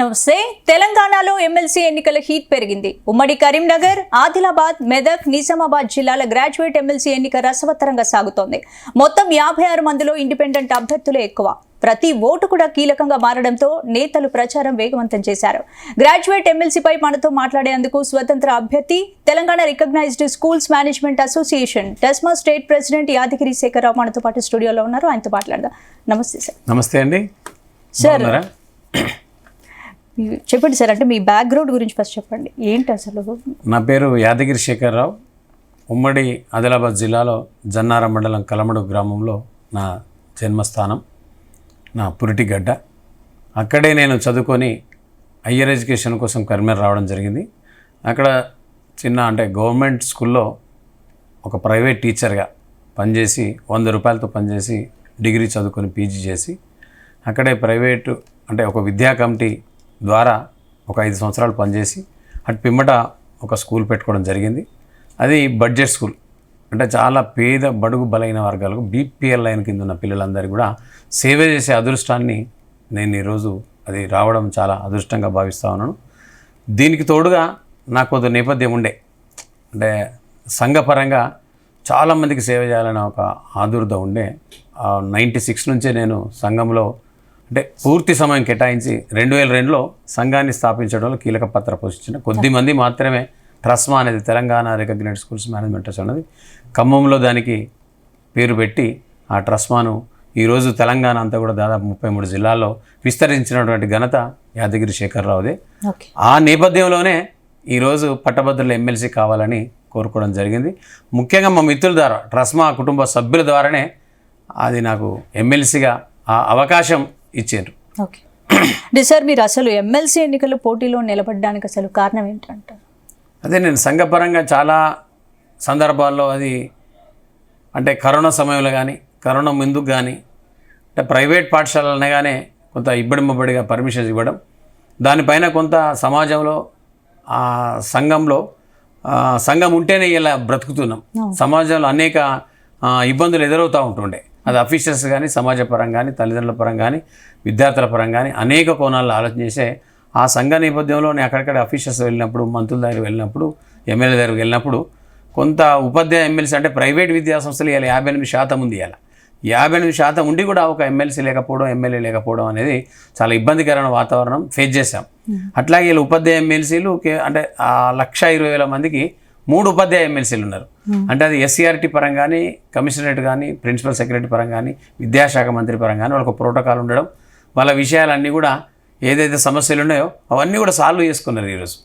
నమస్తే. తెలంగాణలో ఎమ్మెల్సీ ఎన్నికల హీట్ పెరిగింది. ఉమ్మడి కరీంనగర్, ఆదిలాబాద్, మెదక్, నిజామాబాద్ జిల్లాల గ్రాడ్యుయేట్ ఎమ్మెల్సీ ఎన్నిక రసవత్తరంగా సాగుతోంది. మొత్తం 56 మందిలో ఇండిపెండెంట్ అభ్యర్థులే ఎక్కువ. ప్రతి ఓటు కూడా కీలకంగా మారడంతో నేతలు ప్రచారం వేగవంతం చేశారు. గ్రాడ్యుయేట్ ఎమ్మెల్సీపై మనతో మాట్లాడేందుకు స్వతంత్ర అభ్యర్థి, Telangana recognised schools management association Tesma state president Yadagiri Shekhar Rao మనతో పాటు స్టూడియోలో ఉన్నారు. ఆయనతో మాట్లాడదాం. నమస్తే సార్. నమస్తే అండి సార్. చెప్పండి సార్, అంటే మీ బ్యాక్గ్రౌండ్ గురించి ఫస్ట్ చెప్పండి. ఏంటి అసలు? నా పేరు యాదగిరి శేఖరరావు. ఉమ్మడి ఆదిలాబాద్ జిల్లాలో జన్నారం మండలం కలమడు గ్రామంలో నా జన్మస్థానం, నా పురిటిగడ్డ. అక్కడే నేను చదువుకొని హయ్యర్ ఎడ్యుకేషన్ కోసం కరీంనగర్ రావడం జరిగింది. అక్కడ అంటే గవర్నమెంట్ స్కూల్లో ఒక ప్రైవేట్ టీచర్గా పనిచేసి 100 రూపాయలతో పనిచేసి డిగ్రీ చదువుకొని పీజీ చేసి అక్కడే ప్రైవేటు ఒక విద్యా కమిటీ ద్వారా ఒక 5 సంవత్సరాలు పనిచేసి అటు పిమ్మట ఒక స్కూల్ పెట్టుకోవడం జరిగింది. అది బడ్జెట్ స్కూల్. చాలా పేద బడుగు బలైన వర్గాలకు బీపీఎల్ లైన్ కింద ఉన్న పిల్లలందరికీ కూడా సేవ చేసే అదృష్టాన్ని నేను ఈరోజు అది రావడం చాలా అదృష్టంగా భావిస్తూ ఉన్నాను. దీనికి తోడుగా నాకు కొంత నేపథ్యం ఉండే, సంఘపరంగా చాలామందికి సేవ చేయాలని ఒక ఆదుర్ద ఉండే. 96 నుంచే నేను సంఘంలో పూర్తి సమయం కేటాయించి 2002లో సంఘాన్ని స్థాపించడంలో కీలక పాత్ర పోషించిన కొద్దిమంది మాత్రమే ట్రస్మా అనేది, Telangana recognised schools management trust అనేది ఖమ్మంలో దానికి పేరు పెట్టి ఆ ట్రస్మాను ఈరోజు తెలంగాణ అంతా కూడా దాదాపు 33 జిల్లాల్లో విస్తరించినటువంటి ఘనత యాదగిరి శేఖరరావుదే. ఆ నేపథ్యంలోనే ఈరోజు పట్టభద్రుల ఎమ్మెల్సీ కావాలని కోరుకోవడం జరిగింది. ముఖ్యంగా మా మిత్రుల ద్వారా, ట్రస్మా కుటుంబ సభ్యుల ద్వారానే అది నాకు ఎమ్మెల్సీగా ఆ అవకాశం ఇచ్చారు. ఓకే అంటే సార్, మీరు అసలు ఎమ్మెల్సీ ఎన్నికల్లో పోటీలో నిలబడడానికి అసలు కారణం ఏంటంటారు? అదే నేను సంఘపరంగా చాలా సందర్భాల్లో అది కరోనా సమయంలో కానీ, కరోనా ముందుకు కానీ, ప్రైవేట్ పాఠశాలలనగానే కొంత ఇబ్బడిముబ్బడిగా పర్మిషన్స్ ఇవ్వడం, దానిపైన కొంత సమాజంలో సంఘం ఉంటేనే ఇలా బ్రతుకుతున్నాం. సమాజంలో అనేక ఇబ్బందులు ఎదురవుతూ ఉంటుండే. అది అఫీషియల్స్ కానీ, సమాజ పరంగా కానీ, తల్లిదండ్రుల పరంగా కానీ, విద్యార్థుల పరంగా కానీ అనేక కోణాల్లో ఆలోచన చేసే ఆ సంఘ నేపథ్యంలో నేను అక్కడక్కడ అఫీషియల్స్ వెళ్ళినప్పుడు, మంత్రుల దగ్గర వెళ్ళినప్పుడు, ఎమ్మెల్యే దగ్గరికి వెళ్ళినప్పుడు కొంత ఉపాధ్యాయ ఎమ్మెల్సీ ప్రైవేట్ విద్యా సంస్థలు ఇవాళ 58% ఉంది. ఇవాళ 58% ఉండి కూడా ఒక ఎమ్మెల్సీ లేకపోవడం, ఎమ్మెల్యే లేకపోవడం అనేది చాలా ఇబ్బందికరమైన వాతావరణం ఫేస్ చేశాం. అట్లాగే వీళ్ళు ఉపాధ్యాయ ఎమ్మెల్సీలు 1,20,000 మందికి 3 ఉపాధ్యాయ ఎమ్మెల్సీలు ఉన్నారు. అది ఎస్సీఆర్టీ పరంగా కానీ, కమిషనరేట్ కానీ, ప్రిన్సిపల్ సెక్రటరీ పరంగా కానీ, విద్యాశాఖ మంత్రి పరంగా కానీ వాళ్ళకు ప్రోటోకాల్ ఉండడం, వాళ్ళ విషయాలన్నీ కూడా ఏదైతే సమస్యలు ఉన్నాయో అవన్నీ కూడా సాల్వ్ చేసుకున్నారు ఈరోజు.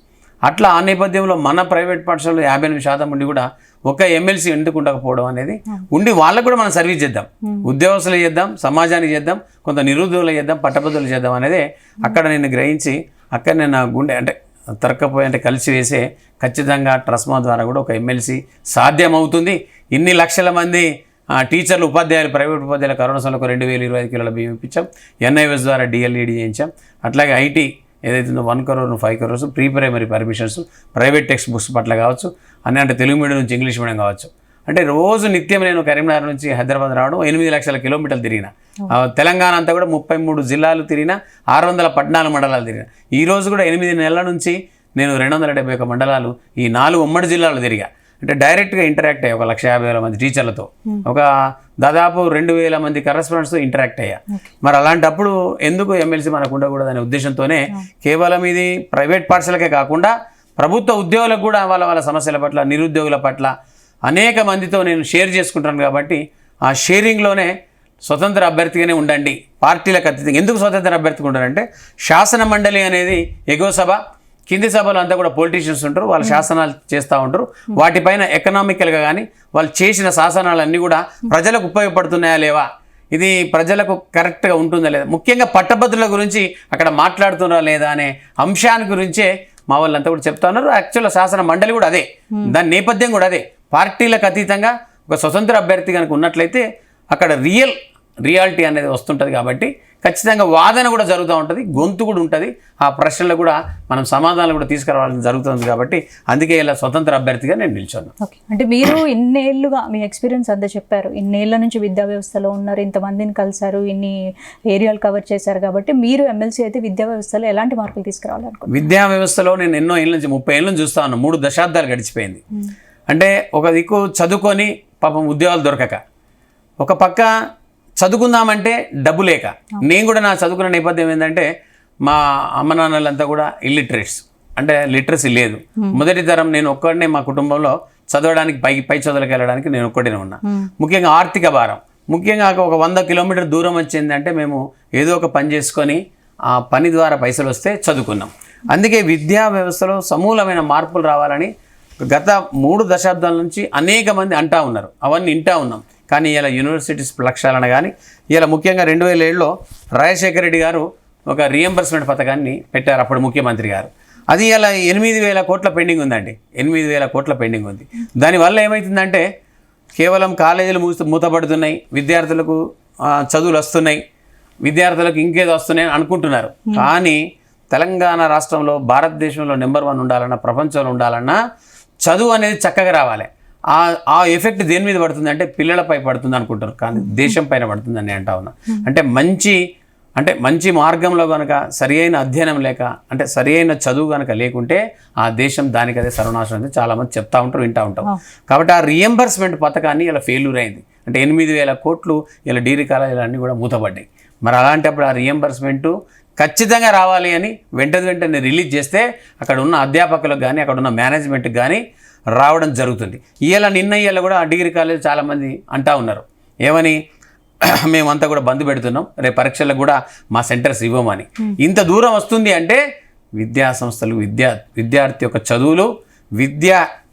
అట్లా ఆ నేపథ్యంలో మన ప్రైవేట్ పాఠశాలలో 58% ఉండి కూడా ఒక ఎమ్మెల్సీ ఎందుకు ఉండకపోవడం అనేది ఉండి వాళ్ళకు కూడా మనం సర్వీస్ చేద్దాం, ఉద్యోగస్తులు చేద్దాం, సమాజానికి చేద్దాం, కొంత నిరుద్యోగులు చేద్దాం, పట్టభద్రులు చేద్దాం అనేది అక్కడ నేను గ్రహించి అక్కడ నేను గుండె తరకపోయి కలిసి వేసే ఖచ్చితంగా ట్రస్మా ద్వారా కూడా ఒక ఎమ్మెల్సీ సాధ్యమవుతుంది. ఇన్ని లక్షల మంది టీచర్లు, ఉపాధ్యాయులు, ప్రైవేట్ ఉపాధ్యాయులు కరోనా సమయంలో 2,025 కిలోల బియ్యం ఇప్పించాం. ఎన్ఐఎస్ ద్వారా డిఎల్ఈడి చేయించాం. అట్లాగే ఐటీ ఏదైతే 1 crore 5 crores pre primary permissions, private text books పట్ల కావచ్చు, తెలుగు మీడియం నుంచి ఇంగ్లీష్ మీడియం కావచ్చు. రోజు నిత్యం నేను కరీంనగర్ నుంచి హైదరాబాద్ రావడం 8 లక్షల కిలోమీటర్లు తిరిగిన. తెలంగాణ అంతా కూడా 33 జిల్లాలు తిరిగిన, 614 మండలాలు తిరిగిన. ఈరోజు కూడా 8 నెలల నుంచి నేను 271 మండలాలు ఈ 4 ఉమ్మడి జిల్లాలు తిరిగా. డైరెక్ట్గా ఇంటరాక్ట్ అయ్యా 1,50,000 మంది టీచర్లతో, ఒక దాదాపు 2,000 మంది కరెస్పాండెంట్స్తో ఇంటరాక్ట్ అయ్యా. మరి అలాంటప్పుడు ఎందుకు ఎమ్మెల్సీ మనకు ఉండకూడదు అనే ఉద్దేశంతోనే కేవలం ఇది ప్రైవేట్ పాఠశాలకే కాకుండా ప్రభుత్వ ఉద్యోగులకు కూడా వాళ్ళ సమస్యల పట్ల, నిరుద్యోగుల పట్ల అనేక మందితో నేను షేర్ చేసుకుంటాను. కాబట్టి ఆ షేరింగ్లోనే స్వతంత్ర అభ్యర్థిగానే ఉండండి, పార్టీలకు అతీతంగా. ఎందుకు స్వతంత్ర అభ్యర్థిగా ఉంటారంటే శాసన మండలి అనేది ఎగువ సభ, కింది సభలో అంతా కూడా పొలిటీషియన్స్ ఉంటారు, వాళ్ళు శాసనాలు చేస్తూ ఉంటారు. వాటిపైన ఎకనామికల్గా కానీ వాళ్ళు చేసిన శాసనాలన్నీ కూడా ప్రజలకు ఉపయోగపడుతున్నాయా లేవా, ఇది ప్రజలకు కరెక్ట్గా ఉంటుందా లేదా, ముఖ్యంగా పట్టభద్రుల గురించి అక్కడ మాట్లాడుతున్నారా లేదా అనే అంశాన్ని గురించే మా వాళ్ళంతా కూడా చెప్తా ఉన్నారు. యాక్చువల్గా శాసన మండలి కూడా అదే, దాని నేపథ్యం కూడా అదే. పార్టీలకు అతీతంగా ఒక స్వతంత్ర అభ్యర్థి కనుక ఉన్నట్లయితే అక్కడ రియల్ రియాలిటీ అనేది వస్తుంటుంది కాబట్టి ఖచ్చితంగా వాదన కూడా జరుగుతూ ఉంటుంది, గొంతు కూడా ఉంటుంది, ఆ ప్రశ్నలు కూడా మనం సమాధానాలు కూడా తీసుకురావాలని జరుగుతుంది. కాబట్టి అందుకే ఇలా స్వతంత్ర అభ్యర్థిగా నేను నిల్చున్నాను. ఓకే, అంటే మీరు ఇన్నేళ్లుగా మీ ఎక్స్పీరియన్స్ అంతా చెప్పారు, ఇన్నేళ్ల నుంచి విద్యా వ్యవస్థలో ఉన్నారు, ఇంతమందిని కలిసారు, ఇన్ని ఏరియాలు కవర్ చేశారు, కాబట్టి మీరు ఎమ్మెల్సీ అయితే విద్యా వ్యవస్థలో ఎలాంటి మార్పులు తీసుకురావాలనుకుంటున్నారు? విద్యా వ్యవస్థలో నేను ఎన్నో ఏళ్ళ నుంచి 30 ఏళ్ళ నుంచి చూస్తా ఉన్నాను. 3 దశాబ్దాలు గడిచిపోయింది. అంటే ఒక దిక్కు చదువుకొని పాపం ఉద్యోగాలు దొరకక, ఒక పక్క చదువుకుందామంటే డబ్బు లేక, నేను కూడా నా చదువుకున్న నేపథ్యం ఏంటంటే మా అమ్మ నాన్నలంతా కూడా ఇల్లిటరేట్స్, అంటే లిటరసీ లేదు. మొదటి తరం నేను ఒక్కడనే మా కుటుంబంలో చదవడానికి పై చదువులకు వెళ్ళడానికి నేను ఒక్కడనే ఉన్నా. ముఖ్యంగా ఆర్థిక భారం, ముఖ్యంగా ఒక 100 కిలోమీటర్ దూరం వచ్చిందంటే మేము ఏదో ఒక పని చేసుకొని ఆ పని ద్వారా పైసలు వస్తే చదువుకున్నాం. అందుకే విద్యా వ్యవస్థలో సమూలమైన మార్పులు రావాలని గత 3 దశాబ్దాల నుంచి అనేక మంది అంటా ఉన్నారు, అవన్నీ వింటా ఉన్నాం. కానీ ఇలా యూనివర్సిటీస్ లక్ష్యాలన కానీ ఇలా ముఖ్యంగా 2007లో రాజశేఖర రెడ్డి గారు ఒక రీఎంబర్స్మెంట్ పథకాన్ని పెట్టారు, అప్పుడు ముఖ్యమంత్రి గారు. అది ఇలా 8,000 కోట్ల పెండింగ్ ఉందండి, 8,000 కోట్ల పెండింగ్ ఉంది. దానివల్ల ఏమవుతుందంటే కేవలం కాలేజీలు మూతపడుతున్నాయి, విద్యార్థులకు చదువులు వస్తున్నాయి, విద్యార్థులకు ఇంకేదో వస్తున్నాయి అనుకుంటున్నారు. కానీ తెలంగాణ రాష్ట్రంలో భారతదేశంలో నెంబర్ 1 ఉండాలన్నా, ప్రపంచంలో ఉండాలన్నా చదువు అనేది చక్కగా రావాలి. ఆ ఎఫెక్ట్ దేని మీద పడుతుంది అంటే పిల్లలపై పడుతుంది అనుకుంటారు, కానీ దేశం పైన పడుతుంది అని అంటా ఉన్నా. అంటే మంచి మార్గంలో కనుక సరి అయిన అధ్యయనం లేక, అంటే సరి అయిన చదువు కనుక లేకుంటే ఆ దేశం దానికదే సర్వనాశనం అని చాలామంది చెప్తా ఉంటారు, వింటూ ఉంటాం. కాబట్టి ఆ రియంబర్స్మెంట్ పథకాన్ని ఇలా ఫెయిల్యూర్ అయింది. అంటే 8,000 కోట్లు ఇలా డిగ్రీ కాలేజీలు అన్నీ కూడా మూతపడ్డాయి. మరి అలాంటప్పుడు ఆ రియంబర్స్మెంటు ఖచ్చితంగా రావాలి అని వెంటనే రిలీజ్ చేస్తే అక్కడ ఉన్న అధ్యాపకులకు కానీ అక్కడ ఉన్న మేనేజ్మెంట్కి కానీ రావడం జరుగుతుంది. నిన్న కూడా ఆ డిగ్రీ కాలేజ్ చాలామంది అంటా ఉన్నారు, ఏమని మేమంతా కూడా బంద్ పెడుతున్నాం, రేపు పరీక్షలకు కూడా మా సెంటర్స్ ఇవ్వమని. ఇంత దూరం వస్తుంది అంటే విద్యా సంస్థలు, విద్యార్థి యొక్క చదువులు, విద్య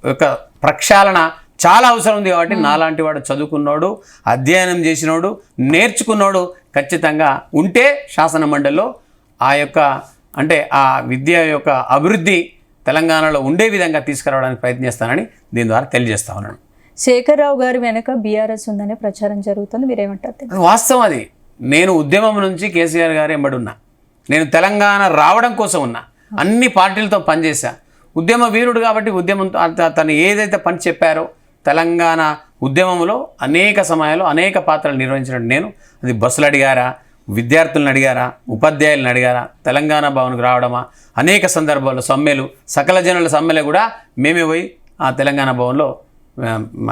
యొక్క ప్రక్షాళన చాలా అవసరం ఉంది. కాబట్టి నాలాంటి వాడు చదువుకున్నోడు, అధ్యయనం చేసినోడు, నేర్చుకున్నోడు ఖచ్చితంగా ఉంటే శాసన మండలిలో ఆ యొక్క అంటే ఆ విద్య యొక్క అభివృద్ధి తెలంగాణలో ఉండే విధంగా తీసుకురావడానికి ప్రయత్నిస్తానని దీని ద్వారా తెలియజేస్తా ఉన్నాను. శేఖర్రావు గారి వెనక బీఆర్ఎస్ ఉందనే ప్రచారం జరుగుతుంది, మీరేమంటారు? వాస్తవం అది. నేను ఉద్యమం నుంచి కేసీఆర్ గారు ఎంబడి ఉన్నా, నేను తెలంగాణ రావడం కోసం ఉన్నా, అన్ని పార్టీలతో పనిచేశా, ఉద్యమ వీరుడు కాబట్టి ఉద్యమంతో తను ఏదైతే పని చెప్పారో తెలంగాణ ఉద్యమంలో అనేక సమయాల్లో అనేక పాత్రలు నిర్వహించిన నేను, అది బస్సులు అడిగారా, విద్యార్థులను అడిగారా, ఉపాధ్యాయులను అడిగారా, తెలంగాణ భవన్కు రావడమా, అనేక సందర్భాల్లో సమ్మెలు, సకల జనుల సమ్మెలు కూడా మేమే పోయి ఆ తెలంగాణ భవన్లో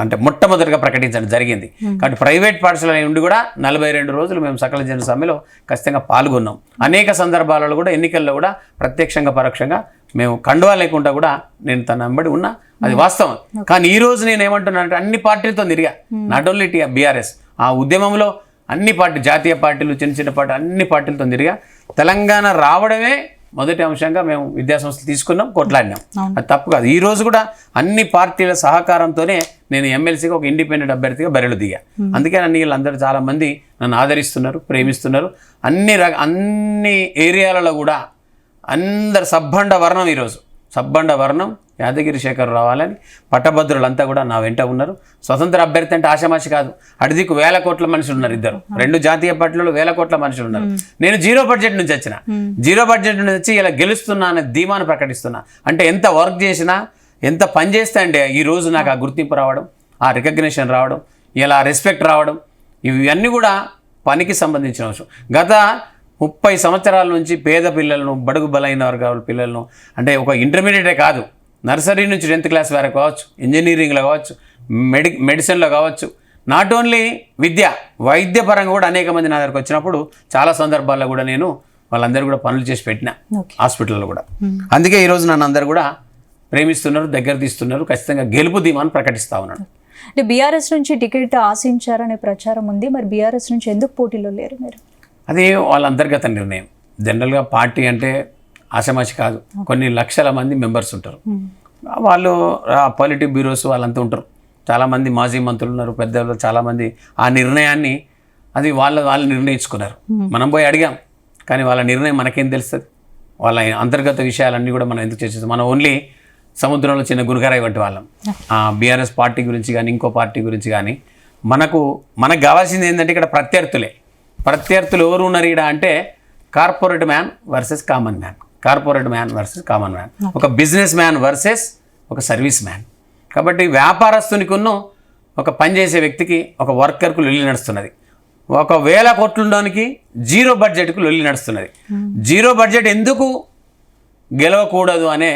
అంటే మొట్టమొదటిగా ప్రకటించడం జరిగింది. కాబట్టి ప్రైవేట్ పాఠశాల ఉండి కూడా 42 రోజులు మేము సకల జన సమ్మెలో ఖచ్చితంగా పాల్గొన్నాం. అనేక సందర్భాలలో కూడా ఎన్నికల్లో కూడా ప్రత్యక్షంగా పరోక్షంగా మేము కండువా లేకుండా కూడా నేను తన వెంబడి ఉన్నా, అది వాస్తవం. కానీ ఈ రోజు నేను ఏమంటున్నానంటే అన్ని పార్టీలతో తిరిగా, నాట్ ఓన్లీ బీఆర్ఎస్, ఆ ఉద్యమంలో అన్ని జాతీయ పార్టీలు, చిన్న పార్టీలు, అన్ని పార్టీలతో తిరిగా తెలంగాణ రావడమే మొదటి అంశంగా మేము విద్యాసంస్థలు తీసుకున్నాం, కొట్లాడినాం. అది తప్పు కాదు. ఈ రోజు కూడా అన్ని పార్టీల సహకారంతోనే నేను ఎమ్మెల్సీగా ఒక ఇండిపెండెంట్ అభ్యర్థిగా బరిలో దిగా. అందుకే నన్ను వీళ్ళందరూ చాలామంది నన్ను ఆదరిస్తున్నారు, ప్రేమిస్తున్నారు. అన్ని ఏరియాలలో కూడా అందరు సబ్బండ వర్ణం, ఈరోజు సబ్బండ వర్ణం యాదగిరి శేఖర్ రావాలని పట్టభద్రులంతా కూడా నా వెంట ఉన్నారు. స్వతంత్ర అభ్యర్థి అంటే ఆశామాషి కాదు, అడిదికు 1,000 కోట్ల మనుషులు ఉన్నారు, ఇద్దరు 2 జాతీయ పార్టీలలో 1,000 కోట్ల మనుషులు ఉన్నారు. నేను 0 బడ్జెట్ నుంచి వచ్చిన, 0 బడ్జెట్ నుంచి వచ్చి ఇలా గెలుస్తున్నా అనే ధీమాను ప్రకటిస్తున్నా. అంటే ఎంత వర్క్ చేసినా, ఎంత పని చేస్తే అంటే ఈరోజు నాకు ఆ గుర్తింపు రావడం, ఆ రికగ్నిషన్ రావడం, ఇలా రెస్పెక్ట్ రావడం, ఇవన్నీ కూడా పనికి సంబంధించిన అంశం. గత 30 సంవత్సరాల నుంచి పేద పిల్లలను, బడుగు బలైన వర్గాల పిల్లలను, అంటే ఒక ఇంటర్మీడియటే కాదు, నర్సరీ నుంచి 10th క్లాస్ వరకు కావచ్చు, ఇంజనీరింగ్లో కావచ్చు, మెడిసిన్లో కావచ్చు, నాట్ ఓన్లీ వైద్య పరంగా కూడా అనేక మంది నా దగ్గరకు వచ్చినప్పుడు చాలా సందర్భాల్లో కూడా నేను వాళ్ళందరూ కూడా పనులు చేసి పెట్టిన హాస్పిటల్లో కూడా. అందుకే ఈరోజు నన్ను అందరూ కూడా ప్రేమిస్తున్నారు, దగ్గర తీస్తున్నారు. ఖచ్చితంగా గెలుపు ధీమాను ప్రకటిస్తా ఉన్నాను. అంటే బీఆర్ఎస్ నుంచి టికెట్ ఆశించారనే ప్రచారం ఉంది, మరి బీఆర్ఎస్ నుంచి ఎందుకు పోటీలో లేరు మీరు? అది వాళ్ళ అంతర్గత నిర్ణయం. జనరల్గా పార్టీ అంటే ఆషామాషి కాదు, కొన్ని లక్షల మంది మెంబర్స్ ఉంటారు, వాళ్ళు పాలిటిక్ బ్యూరోస్ వాళ్ళంతా ఉంటారు, చాలామంది మాజీ మంత్రులు ఉన్నారు, పెద్దలు చాలామంది. ఆ నిర్ణయాన్ని అది వాళ్ళు నిర్ణయించుకున్నారు. మనం పోయి అడిగాం, కానీ వాళ్ళ నిర్ణయం మనకేం తెలుస్తుంది? వాళ్ళ అంతర్గత విషయాలన్నీ కూడా మనం ఎందుకు చర్చిస్తాం? మనం ఓన్లీ సముద్రంలో చిన్న గురుగారాయి వంటి వాళ్ళం. బీఆర్ఎస్ పార్టీ గురించి కానీ ఇంకో పార్టీ గురించి కానీ మనకు కావాల్సింది ఏంటంటే ఇక్కడ ప్రత్యర్థులే. ప్రత్యర్థులు ఎవరు ఉన్నారు ఈడ అంటే corporate man versus common man, corporate man versus common man, ఒక బిజినెస్ మ్యాన్ వర్సెస్ ఒక సర్వీస్ మ్యాన్. కాబట్టి వ్యాపారస్తునికున్న ఒక పనిచేసే వ్యక్తికి, ఒక వర్కర్కు లొల్లి నడుస్తున్నది. 1,000 కోట్లు ఉండడానికి జీరో బడ్జెట్కు లొల్లి నడుస్తున్నది. జీరో బడ్జెట్ ఎందుకు గెలవకూడదు అనే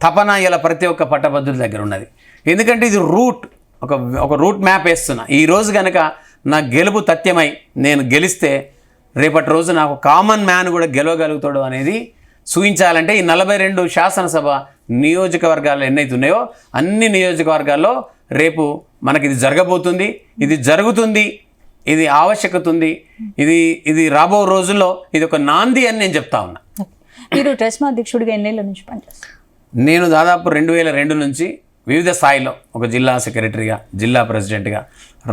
తపన ఇలా ప్రతి ఒక్క పట్టభద్రుల దగ్గర ఉన్నది. ఎందుకంటే ఇది ఒక రూట్ మ్యాప్ వేస్తున్నా. ఈరోజు కనుక నా గెలుపు తథ్యమై నేను గెలిస్తే రేపటి రోజు నాకు కామన్ మ్యాన్ కూడా గెలవగలుగుతాడు అనేది చూపించాలంటే ఈ 42 శాసనసభ నియోజకవర్గాలు ఎన్నైతే ఉన్నాయో అన్ని నియోజకవర్గాల్లో రేపు మనకి ఇది జరగబోతుంది, ఇది జరుగుతుంది, ఇది ఆవశ్యకత ఉంది, ఇది రాబో రోజుల్లో ఇది ఒక నాంది అని నేను చెప్తా ఉన్నా. మీరు ట్రస్ట్ అధ్యక్షుడిగా ఎన్నేళ్ళ నుంచి పనిచేస్తారు? నేను దాదాపు 2002 నుంచి వివిధ స్థాయిలో ఒక జిల్లా సెక్రటరీగా, జిల్లా ప్రెసిడెంట్గా,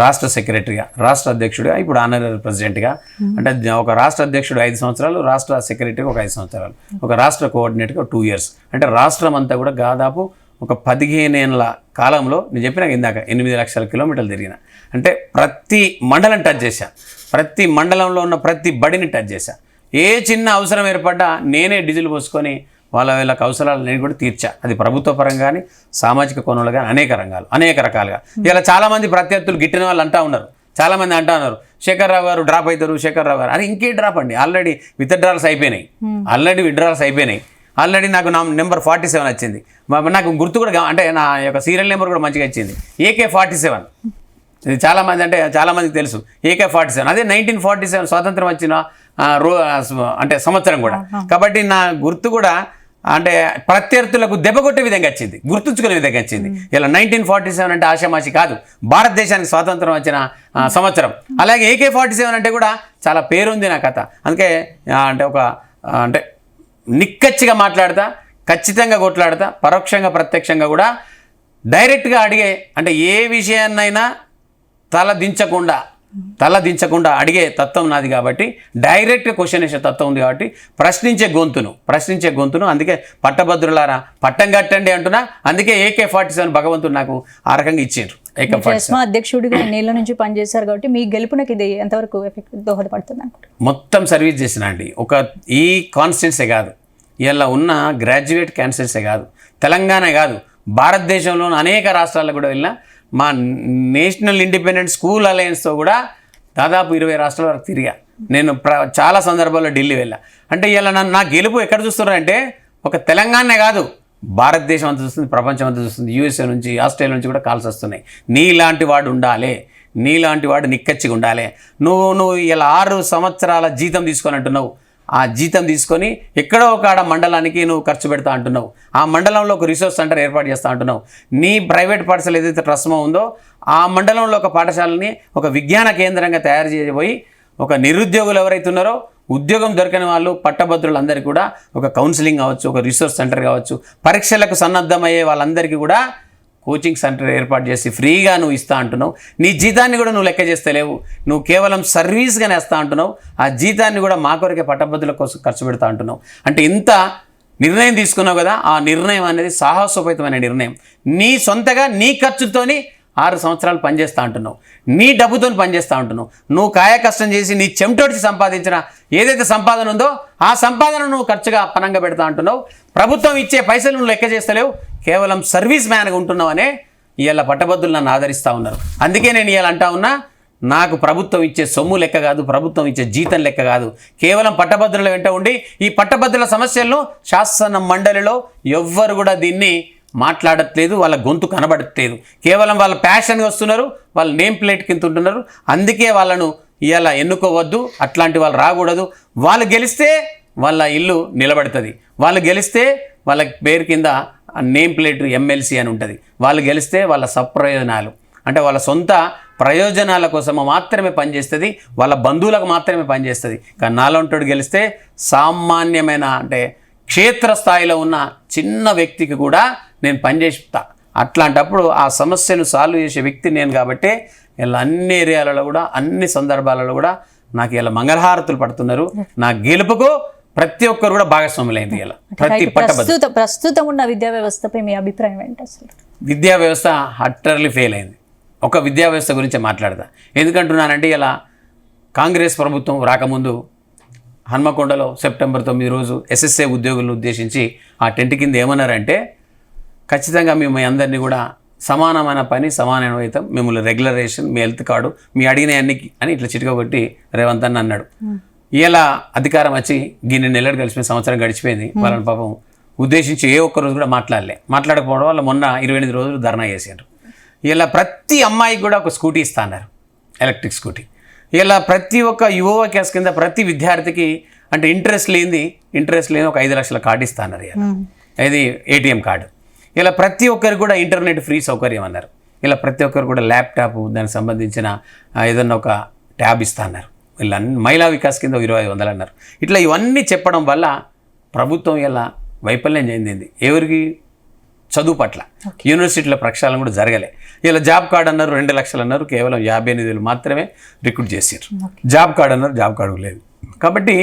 రాష్ట్ర సెక్రటరీగా, రాష్ట్ర అధ్యక్షుడిగా, ఇప్పుడు ఆనరరీ ప్రెసిడెంట్గా, అంటే ఒక రాష్ట్ర అధ్యక్షుడు 5 సంవత్సరాలు, రాష్ట్ర సెక్రటరీగా ఒక 5 సంవత్సరాలు, ఒక రాష్ట్ర కోఆర్డినేటర్గా 2 years. అంటే రాష్ట్రం అంతా కూడా దాదాపు ఒక 15 ఏళ్ళ కాలంలో నేను చెప్పిన ఇందాక 8 లక్షల కిలోమీటర్లు తిరిగిన. అంటే ప్రతి మండలం టచ్ చేశా, ప్రతి మండలంలో ఉన్న ప్రతి బడిని టచ్ చేశా. ఏ చిన్న అవసరం ఏర్పడ్డా నేనే డీజిల్ పోసుకొని వాళ్ళకి అవసరాలు నేను కూడా తీర్చా. అది ప్రభుత్వ పరంగా కానీ, సామాజిక కోణంలో కానీ అనేక రకాలుగా. ఇలా చాలామంది ప్రత్యర్థులు గిట్టిన వాళ్ళు అంటూ ఉన్నారు, చాలామంది అంటూ ఉన్నారు శేఖర్ రావు గారు డ్రాప్ అవుతారు, శేఖర్ రావు గారు. అది ఇంకే డ్రాప్ అండి, ఆల్రెడీ విత్డ్రాల్స్ అయిపోయినాయి, ఆల్రెడీ నాకు నా నెంబర్ 47 వచ్చింది. నాకు గుర్తు కూడా అంటే నా యొక్క సీరియల్ నెంబర్ కూడా మంచిగా వచ్చింది, AK-47. ఇది చాలామందికి తెలుసు AK-47. అదే 1947 స్వాతంత్రం వచ్చిన అంటే సంవత్సరం కూడా. కాబట్టి నా గుర్తు కూడా అంటే ప్రత్యర్థులకు దెబ్బ కొట్టే విధంగా వచ్చింది, గుర్తుంచుకునే విధంగా వచ్చింది. ఇలా 1947 అంటే ఆషామాషి కాదు, భారతదేశానికి స్వాతంత్రం వచ్చిన సంవత్సరం. అలాగే AK-47 అంటే కూడా చాలా పేరుంది నా కథ. అందుకే అంటే నిక్కచ్చిగా మాట్లాడతా, ఖచ్చితంగా కొట్లాడతా, పరోక్షంగా ప్రత్యక్షంగా కూడా డైరెక్ట్గా అడిగే, అంటే ఏ విషయాన్నైనా తల దించకుండా అడిగే తత్వం నాది. కాబట్టి డైరెక్ట్గా క్వశ్చన్ వేసే తత్వం ఉంది. కాబట్టి ప్రశ్నించే గొంతును అందుకే పట్టభద్రులారా పట్టం కట్టండి అంటున్నా. అందుకే AK-47 భగవంతుడు నాకు ఆ రకంగా ఇచ్చారు. ట్రస్ట్ అధ్యక్షుడిగా నేల నుంచి పనిచేశారు కాబట్టి మీ గెలుపునకి ఇది ఎంతవరకు దోహదపడుతుంది అనుకుంటున్నారు? మొత్తం సర్వీస్ చేసిన అండి. ఈ కాన్స్టిట్యున్సీ కాదు, ఇలా ఉన్న గ్రాడ్యుయేట్ కాన్స్టిట్యున్సీ కాదు, తెలంగాణ కాదు, భారతదేశంలోని అనేక రాష్ట్రాల్లో కూడా వెళ్ళినా మా నేషనల్ ఇండిపెండెంట్ స్కూల్ అలయన్స్తో కూడా దాదాపు 20 రాష్ట్రాల వరకు తిరిగా. నేను చాలా సందర్భాల్లో ఢిల్లీ వెళ్ళా. అంటే ఇలా నా గెలుపు ఎక్కడ చూస్తున్నారంటే ఒక తెలంగాణనే కాదు, భారతదేశం అంతా చూస్తుంది, ప్రపంచం అంతా చూస్తుంది, USA నుంచి, ఆస్ట్రేలియా నుంచి కూడా కాల్స్ వస్తున్నాయి. నీలాంటి వాడు ఉండాలి, నీలాంటి వాడు నిక్కచ్చిగా ఉండాలి. నువ్వు ఇలా 6 సంవత్సరాల జీతం తీసుకొని అంటున్నావు, ఆ జీతం తీసుకొని ఎక్కడో ఒక ఆడ మండలానికి నువ్వు ఖర్చు పెడతా అంటున్నావు, ఆ మండలంలో ఒక రిసోర్స్ సెంటర్ ఏర్పాటు చేస్తా అంటున్నావు. నీ ప్రైవేట్ పాఠశాల ఏదైతే ట్రస్మో ఉందో ఆ మండలంలో ఒక పాఠశాలని ఒక విజ్ఞాన కేంద్రంగా తయారు చేయబోయి ఒక నిరుద్యోగులు ఎవరైతే ఉన్నారో, ఉద్యోగం దొరకని వాళ్ళు, పట్టభద్రులందరికీ కూడా ఒక కౌన్సిలింగ్ కావచ్చు, ఒక రిసోర్స్ సెంటర్ కావచ్చు, పరీక్షలకు సన్నద్ధమయ్యే వాళ్ళందరికీ కూడా కోచింగ్ సెంటర్ ఏర్పాటు చేసి ఫ్రీగా నువ్వు ఇస్తా అంటున్నావు. నీ జీతాన్ని కూడా నువ్వు లెక్క చేస్తలేవు, నువ్వు కేవలం సర్వీస్గానే ఇస్తా అంటున్నావు. ఆ జీతాన్ని కూడా మా కొరకే పట్టభద్రుల కోసం ఖర్చు పెడతా అంటున్నావు. అంటే ఇంత నిర్ణయం తీసుకున్నావు కదా, ఆ నిర్ణయం అనేది సాహసోపేతమైన నిర్ణయం. నీ సొంతగా నీ ఖర్చుతోని 6 సంవత్సరాలు పనిచేస్తూ అంటున్నావు, నీ డబ్బుతో పనిచేస్తూ ఉంటున్నావు. నువ్వు కాయ కష్టం చేసి నీ చెమటోడిచి సంపాదించిన ఏదైతే సంపాదన ఉందో ఆ సంపాదన నువ్వు ఖర్చుగా పనంగా పెడతా అంటున్నావు. ప్రభుత్వం ఇచ్చే పైసలు నువ్వు లెక్క చేస్తలేవు, కేవలం సర్వీస్ మ్యాన్గా ఉంటున్నావు అనే ఇవాళ పట్టభద్రులు నన్ను ఆదరిస్తూ ఉన్నారు. అందుకే నేను ఇవాళ అంటా ఉన్నా, నాకు ప్రభుత్వం ఇచ్చే సొమ్ము లెక్క కాదు, ప్రభుత్వం ఇచ్చే జీతం లెక్క కాదు, కేవలం పట్టభద్రుల వెంట ఉండి ఈ పట్టభద్రుల సమస్యలను శాసన మండలిలో ఎవ్వరు కూడా దీన్ని మాట్లాడట్లేదు, వాళ్ళ గొంతు కనబడట్లేదు. కేవలం వాళ్ళ ప్యాషన్గా వస్తున్నారు, వాళ్ళ నేమ్ ప్లేట్ కింద ఉంటున్నారు. అందుకే వాళ్ళను ఇలా ఎన్నుకోవద్దు, అట్లాంటి వాళ్ళు రాకూడదు. వాళ్ళు గెలిస్తే వాళ్ళ ఇల్లు నిలబడుతుంది, వాళ్ళు గెలిస్తే వాళ్ళ పేరు కింద నేమ్ ప్లేట్ MLC అని ఉంటుంది. వాళ్ళు గెలిస్తే వాళ్ళ సప్రయోజనాలు అంటే వాళ్ళ సొంత ప్రయోజనాల కోసం మాత్రమే పనిచేస్తుంది, వాళ్ళ బంధువులకు మాత్రమే పనిచేస్తుంది. కానీ నాలంటోడు గెలిస్తే సామాన్యమైన అంటే క్షేత్రస్థాయిలో ఉన్న చిన్న వ్యక్తికి కూడా నేను పనిచేస్తా. అట్లాంటప్పుడు ఆ సమస్యను సాల్వ్ చేసే వ్యక్తి నేను. కాబట్టి ఇలా అన్ని ఏరియాలలో కూడా, అన్ని సందర్భాలలో కూడా నాకు ఇలా మంగళహారతులు పడుతున్నారు. నా గెలుపుకు ప్రతి ఒక్కరు కూడా భాగస్వాములైంది. ఇలా ప్రస్తుతం ఉన్న విద్యా వ్యవస్థపై మీ అభిప్రాయం ఏంటి? అసలు విద్యా వ్యవస్థ అట్టర్లీ ఫెయిల్ అయింది. ఒక విద్యా వ్యవస్థ గురించి మాట్లాడతా. ఎందుకంటున్నానంటే ఇలా కాంగ్రెస్ ప్రభుత్వం రాకముందు హన్మకొండలో సెప్టెంబర్ 9 రోజు ఎస్ఎస్ఏ ఉద్యోగులను ఉద్దేశించి ఆ టెంట్ కింద ఏమన్నారంటే, ఖచ్చితంగా మేము అందరినీ కూడా సమానమైన పని సమానమైన వేతం, మిమ్మల్ని రెగ్యులరేషన్, మీ హెల్త్ కార్డు, మీ అడిగిన అన్ని అని ఇట్లా చిటికబట్టి రేవంత్ అన్న అన్నాడు. ఇలా అధికారం వచ్చి గిన్నె నెలలు కలిసిపోయిన సంవత్సరం గడిచిపోయింది. వాళ్ళని పాపం ఉద్దేశించి ఏ ఒక్క రోజు కూడా మాట్లాడకపోవడం వల్ల మొన్న 28 రోజులు ధర్నా చేశారు. ఇలా ప్రతి అమ్మాయికి కూడా ఒక స్కూటీ ఇస్తా అన్నారు, ఎలక్ట్రిక్ స్కూటీ. ఇలా ప్రతి ఒక్క యువ కేసు కింద ప్రతి విద్యార్థికి అంటే ఇంట్రెస్ట్ లేని ఒక 5 లక్షల కార్డు ఇస్తా అన్నారు. ఇది ఏటీఎం కార్డు. ఇలా ప్రతి ఒక్కరికి కూడా ఇంటర్నెట్ ఫ్రీ సౌకర్యం అన్నారు. ఇలా ప్రతి ఒక్కరు కూడా ల్యాప్టాప్, దానికి సంబంధించిన ఏదన్నా ఒక ట్యాబ్ ఇస్తా అన్నారు. ఇలా మహిళా వికాస్ కింద 2500 అన్నారు. ఇట్లా ఇవన్నీ చెప్పడం వల్ల ప్రభుత్వం ఇలా వైఫల్యం చెందింది. ఎవరికి? చదువు పట్ల. యూనివర్సిటీల ప్రక్షాళన కూడా జరగలే. ఇలా జాబ్ కార్డు అన్నారు, 2 లక్షలు అన్నారు, కేవలం 58,000 మాత్రమే రిక్రూట్ చేశారు. జాబ్ కార్డు అన్నారు, జాబ్ కార్డు లేదు. కాబట్టి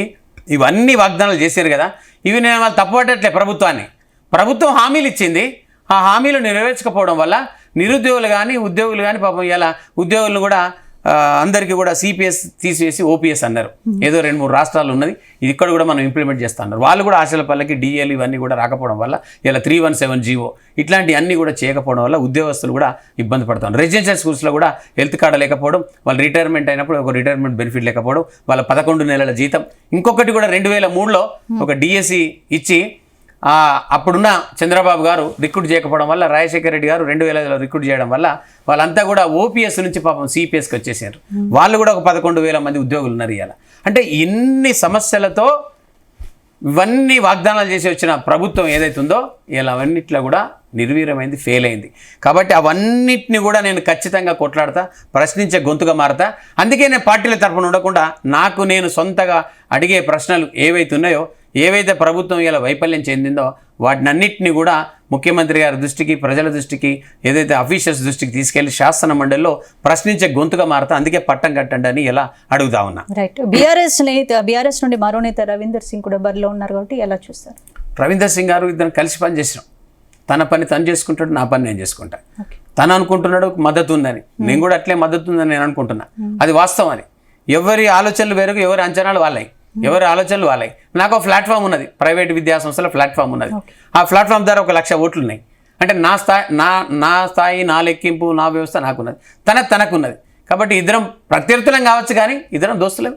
ఇవన్నీ వాగ్దానాలు చేశారు కదా, ఇవి నేను వాళ్ళు తప్పుపట్టట్లే ప్రభుత్వాన్ని. ప్రభుత్వం హామీలు ఇచ్చింది, ఆ హామీలు నెరవేర్చకపోవడం వల్ల నిరుద్యోగులు కానీ ఉద్యోగులు కానీ పాపం ఇలా ఉద్యోగులను కూడా అందరికీ కూడా సిపిఎస్ తీసివేసి ఓపీఎస్ అన్నారు. ఏదో 2-3 రాష్ట్రాలు ఉన్నది, ఇది ఇక్కడ కూడా మనం ఇంప్లిమెంట్ చేస్తా అన్నారు. వాళ్ళు కూడా ఆశల పల్లకి డిఎల్ ఇవన్నీ కూడా రాకపోవడం వల్ల ఇలా 317 జీవో ఇట్లాంటి అన్నీ కూడా చేయకపోవడం వల్ల ఉద్యోగస్తులు కూడా ఇబ్బంది పడుతున్నారు. రెసిడెన్షియల్ స్కూల్స్లో కూడా హెల్త్ కార్డు లేకపోవడం, వాళ్ళు రిటైర్మెంట్ అయినప్పుడు ఒక రిటైర్మెంట్ బెనిఫిట్ లేకపోవడం, వాళ్ళ 11 నెలల జీతం. ఇంకొకటి కూడా 2003లో ఒక డిఎస్సి ఇచ్చి అప్పుడున్న చంద్రబాబు గారు రిక్రూట్ చేయకపోవడం వల్ల, రాజశేఖర రెడ్డి గారు 2000లో రిక్రూట్ చేయడం వల్ల వాళ్ళంతా కూడా ఓపీఎస్ నుంచి పాపం సిపిఎస్కి వచ్చేసారు. వాళ్ళు కూడా ఒక 11,000 మంది ఉద్యోగులు ఉన్నారు ఇవాళ. అంటే ఇన్ని సమస్యలతో ఇవన్నీ వాగ్దానాలు చేసి వచ్చిన ప్రభుత్వం ఏదైతే ఉందో ఇలా అవన్నిట్లో కూడా నిర్వీర్యమైంది, ఫెయిల్ అయింది. కాబట్టి అవన్నిటిని కూడా నేను ఖచ్చితంగా కొట్లాడతా, ప్రశ్నించే గొంతుగా మారతా. అందుకే నేను పార్టీల తరఫున ఉండకుండా నాకు నేను సొంతగా అడిగే ప్రశ్నలు ఏవైతే ఉన్నాయో, ఏవైతే ప్రభుత్వం ఇలా వైఫల్యం చెందిందో వాటినన్నింటినీ కూడా ముఖ్యమంత్రి గారి దృష్టికి, ప్రజల దృష్టికి, ఏదైతే అఫీషియల్స్ దృష్టికి తీసుకెళ్లి శాసన మండలిలో ప్రశ్నించే గొంతుగా మారుతా. అందుకే పట్టం కట్టండి అని ఇలా అడుగుతా ఉన్నా. రైట్. బీఆర్ఎస్ నుండి మరో నేత రవీందర్ సింగ్ కూడా బరిలో ఉన్నారు కాబట్టి ఎలా చూస్తారు? రవీందర్ సింగ్ గారు ఇద్దరు కలిసి పని చేసినాం. తన పని తను చేసుకుంటాడు, నా పని నేను చేసుకుంటా. తను అనుకుంటున్నాడు మద్దతు ఉందని, నేను కూడా అట్లే మద్దతు ఉందని నేను అనుకుంటున్నా. అది వాస్తవం. అది ఎవరి ఆలోచనలు వేరుగా, ఎవరి అంచనాలు వాళ్ళవి, ఎవరి ఆలోచనలు వాళ్ళవి. నాకు ప్లాట్ఫామ్ ఉన్నది, ప్రైవేట్ విద్యా సంస్థల ప్లాట్ఫామ్ ఉన్నది. ఆ ప్లాట్ఫామ్ ద్వారా 1,00,000 ఓట్లు ఉన్నాయి. అంటే నా స్థాయి, నా లెక్కింపు, నా వ్యవస్థ నాకున్నది, తనకున్నది. కాబట్టి ఇద్దరం ప్రత్యర్థులం కావచ్చు కానీ ఇద్దరం దోస్తులేం,